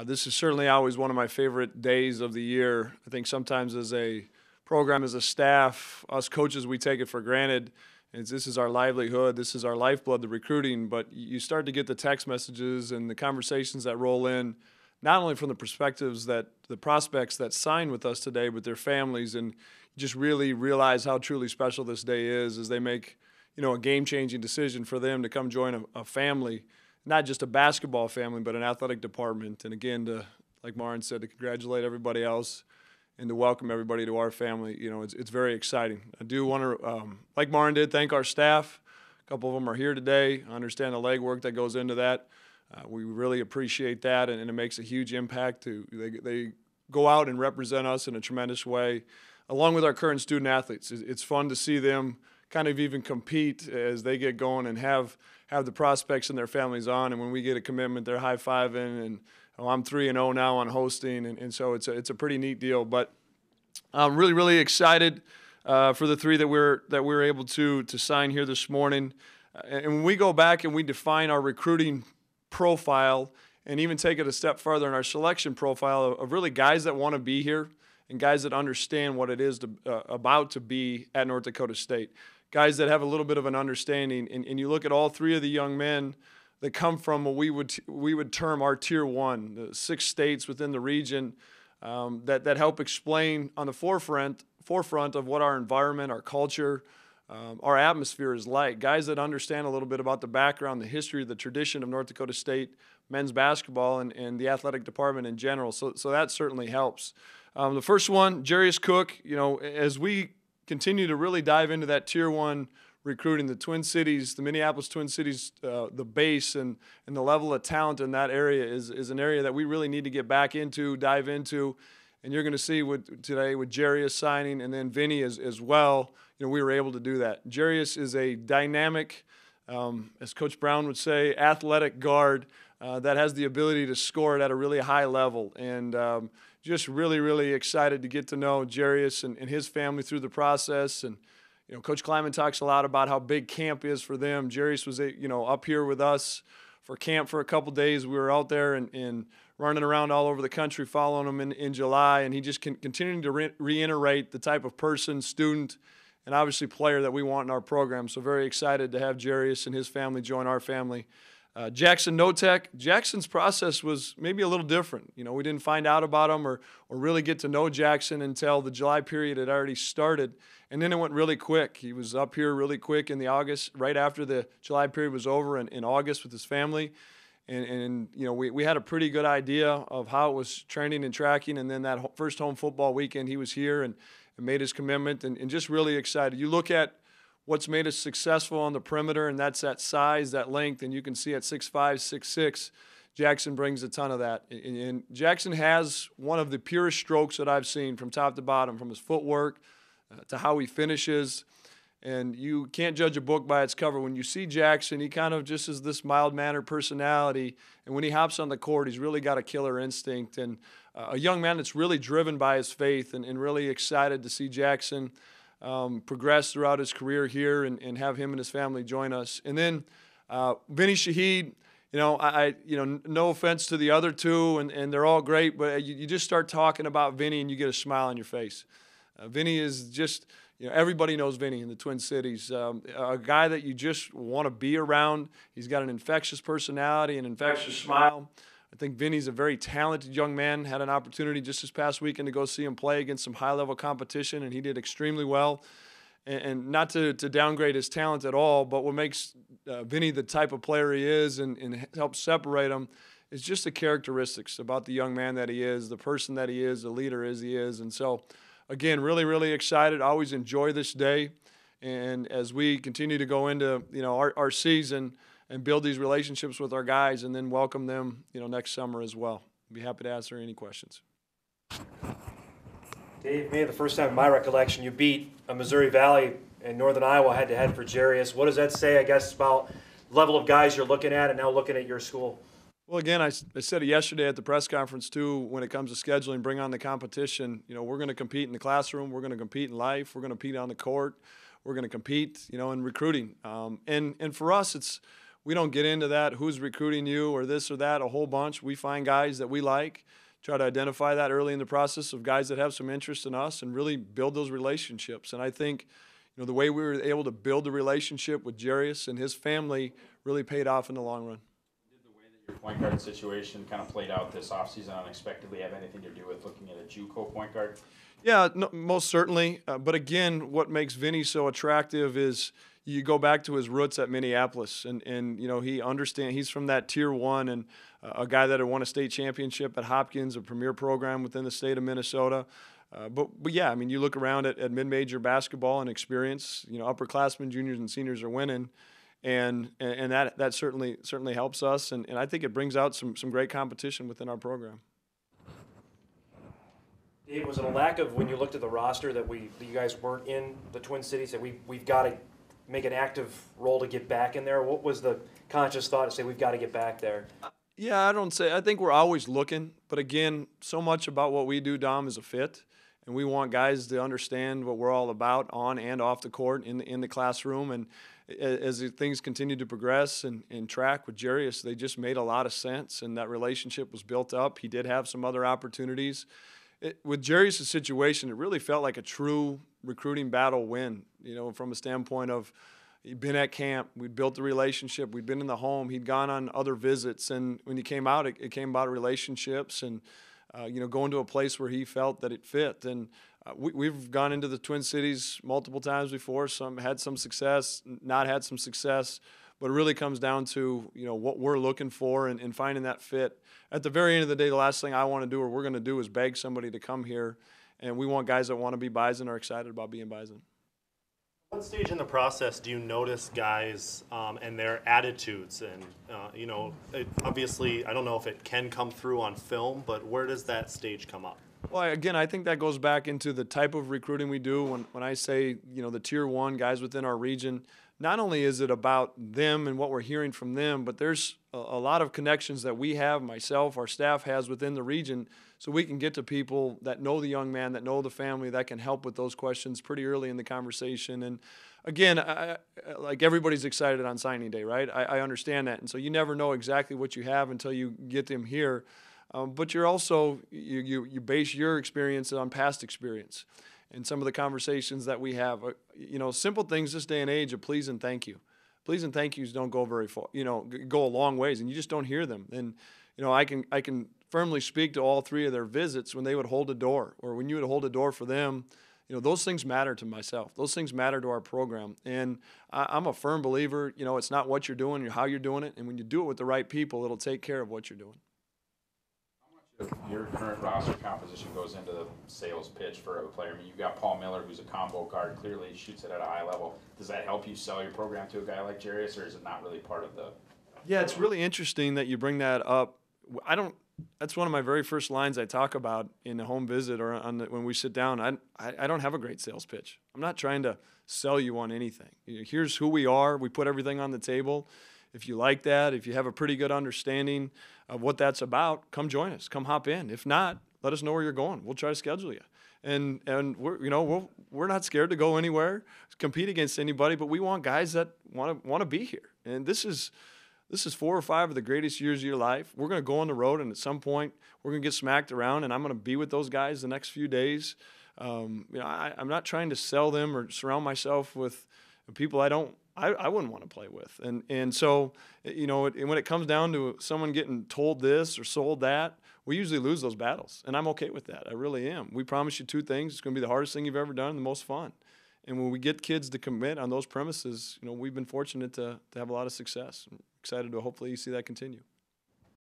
This is certainly always one of my favorite days of the year. I think sometimes as a program, as a staff, us coaches, we take it for granted. This is our livelihood, this is our lifeblood, the recruiting, but you start to get the text messages and the conversations that roll in, not only from the perspectives that the prospects that sign with us today, but their families, and you just really realize how truly special this day is as they make, a game-changing decision for them to come join a family, not just a basketball family, but an athletic department. And again, like Marin said, to congratulate everybody else and to welcome everybody to our family, it's very exciting. I do want to, like Marin did, thank our staff. A couple of them are here today. I understand the legwork that goes into that. We really appreciate that, and it makes a huge impact. They go out and represent us in a tremendous way, along with our current student athletes. It's fun to see them kind of even compete as they get going and have the prospects and their families on. And when we get a commitment, they're high-fiving, and I'm 3-0 now on hosting, and so it's a pretty neat deal. But I'm really, really excited for the three that we're able to sign here this morning. And when we go back and we define our recruiting profile and even take it a step further in our selection profile of really guys that want to be here and guys that understand what it is about to be at North Dakota State, guys that have a little bit of an understanding. And you look at all three of the young men that come from what we would term our Tier 1, the 6 states within the region that help explain on the forefront of what our environment, our culture, our atmosphere is like. Guys that understand a little bit about the background, the history, the tradition of North Dakota State men's basketball and the athletic department in general. So that certainly helps. The first one, Jarius Cook, as we continue to really dive into that Tier 1 recruiting, the Twin Cities, the Minneapolis Twin Cities, the base and the level of talent in that area is an area that we really need to get back into, dive into. And you're going to see today with Jarius signing and then Vinny as well, we were able to do that. Jarius is a dynamic, as Coach Brown would say, athletic guard that has the ability to score it at a really high level. And just really, really excited to get to know Jarius and his family through the process. And Coach Kleiman talks a lot about how big camp is for them. Jarius was, up here with us for camp for a couple days. We were out there and running around all over the country following him in July, and he just continuing to reiterate the type of person, student, and obviously player that we want in our program. So very excited to have Jarius and his family join our family. Jackson Notek. Jackson's process was maybe a little different. We didn't find out about him or really get to know Jackson until the July period had already started, and then it went really quick. He was up here really quick in the August, right after the July period was over in August with his family. And we had a pretty good idea of how it was trending and tracking, and then that first home football weekend he was here and made his commitment and just really excited. You look at what's made us successful on the perimeter, and that's that size, that length, and you can see at 6'5", 6'6", Jackson brings a ton of that. And Jackson has one of the purest strokes that I've seen from top to bottom, from his footwork to how he finishes. And you can't judge a book by its cover. When you see Jackson, he kind of just is this mild-mannered personality, and when he hops on the court, he's really got a killer instinct. And a young man that's really driven by his faith and really excited to see Jackson progress throughout his career here and have him and his family join us. And then Vinny Shaheed, no offense to the other two, and they're all great, but you just start talking about Vinny and you get a smile on your face. Vinny is just, everybody knows Vinny in the Twin Cities, a guy that you just want to be around. He's got an infectious personality, an infectious smile. I think Vinny's a very talented young man. Had an opportunity just this past weekend to go see him play against some high-level competition, and he did extremely well. And not to downgrade his talent at all, but what makes Vinny the type of player he is and helps separate him is just the characteristics about the young man that he is, the person that he is, the leader as he is. And so, again, really, really excited. I always enjoy this day. And as we continue to go into, our season and build these relationships with our guys and then welcome them, next summer as well. I'd be happy to answer any questions. Dave, maybe the first time in my recollection you beat a Missouri Valley and Northern Iowa head-to-head for Jarius. What does that say, I guess, about the level of guys you're looking at and now looking at your school? Well, again, I said it yesterday at the press conference, too, when it comes to scheduling, bring on the competition. We're going to compete in the classroom. We're going to compete in life. We're going to compete on the court. We're going to compete, in recruiting. And for us, we don't get into that, who's recruiting you or this or that, a whole bunch. We find guys that we like, try to identify that early in the process of guys that have some interest in us and really build those relationships. And I think, the way we were able to build the relationship with Jarius and his family really paid off in the long run. Did the way that your point guard situation kind of played out this offseason unexpectedly have anything to do with looking at a JUCO point guard? Yeah, no, most certainly. But again, what makes Vinny so attractive is you go back to his roots at Minneapolis, and he understands. He's from that Tier 1 and a guy that had won a state championship at Hopkins, a premier program within the state of Minnesota. But yeah, I mean, you look around at mid-major basketball and experience. Upperclassmen, juniors, and seniors are winning, and that certainly helps us. And I think it brings out some great competition within our program. Dave, was it a lack of, when you looked at the roster, that you guys weren't in the Twin Cities, that we've got to make an active role to get back in there? What was the conscious thought to say we've got to get back there? Yeah, I think we're always looking, but again, so much about what we do, Dom, is a fit, and we want guys to understand what we're all about on and off the court, in the classroom. And as things continue to progress and track with Jarius, they just made a lot of sense, and that relationship was built up. He did have some other opportunities. With Jarius' situation, it really felt like a true recruiting battle win, from a standpoint of he'd been at camp, we'd built the relationship, we'd been in the home, he'd gone on other visits, and when he came out, it came about relationships and, going to a place where he felt that it fit. And we've gone into the Twin Cities multiple times before, some had some success, not had some success, but it really comes down to, what we're looking for and finding that fit. At the very end of the day, the last thing I want to do or we're going to do is beg somebody to come here, and we want guys that want to be Bison or excited about being Bison. What stage in the process do you notice guys and their attitudes? And, obviously, I don't know if it can come through on film, but where does that stage come up? Well, again, I think that goes back into the type of recruiting we do. When I say, the Tier 1 guys within our region, not only is it about them and what we're hearing from them, but there's a lot of connections that we have, myself, our staff has within the region, so we can get to people that know the young man, that know the family, that can help with those questions pretty early in the conversation. And again, like everybody's excited on signing day, right? I understand that. And so you never know exactly what you have until you get them here. But you're also, you base your experience on past experience. And some of the conversations that we have, simple things this day and age of please and thank you. Please and thank yous don't go very far, go a long ways, and you just don't hear them. And, I can firmly speak to all three of their visits when they would hold a door, or when you would hold a door for them. Those things matter to myself. Those things matter to our program. And I'm a firm believer, it's not what you're doing, how you're doing it. And when you do it with the right people, it'll take care of what you're doing. Your current roster composition goes into the sales pitch for a player. I mean, you've got Paul Miller, who's a combo guard, clearly shoots it at a high level. Does that help you sell your program to a guy like Jarius, or is it not really part of the? Yeah, it's really interesting that you bring that up. That's one of my very first lines I talk about in a home visit or when we sit down. I don't have a great sales pitch. I'm not trying to sell you on anything. Here's who we are. We put everything on the table. If you like that, if you have a pretty good understanding of what that's about, come join us. Come hop in. If not, let us know where you're going. We'll try to schedule you. And we're not scared to go anywhere, compete against anybody, but we want guys that want to be here. And this is 4 or 5 of the greatest years of your life. We're going to go on the road, and at some point we're going to get smacked around, and I'm going to be with those guys the next few days. I'm not trying to sell them or surround myself with people I wouldn't want to play with. And so, when it comes down to someone getting told this or sold that, we usually lose those battles. And I'm okay with that. I really am. We promise you 2 things. It's going to be the hardest thing you've ever done and the most fun. And when we get kids to commit on those premises, we've been fortunate to have a lot of success. I'm excited to hopefully see that continue.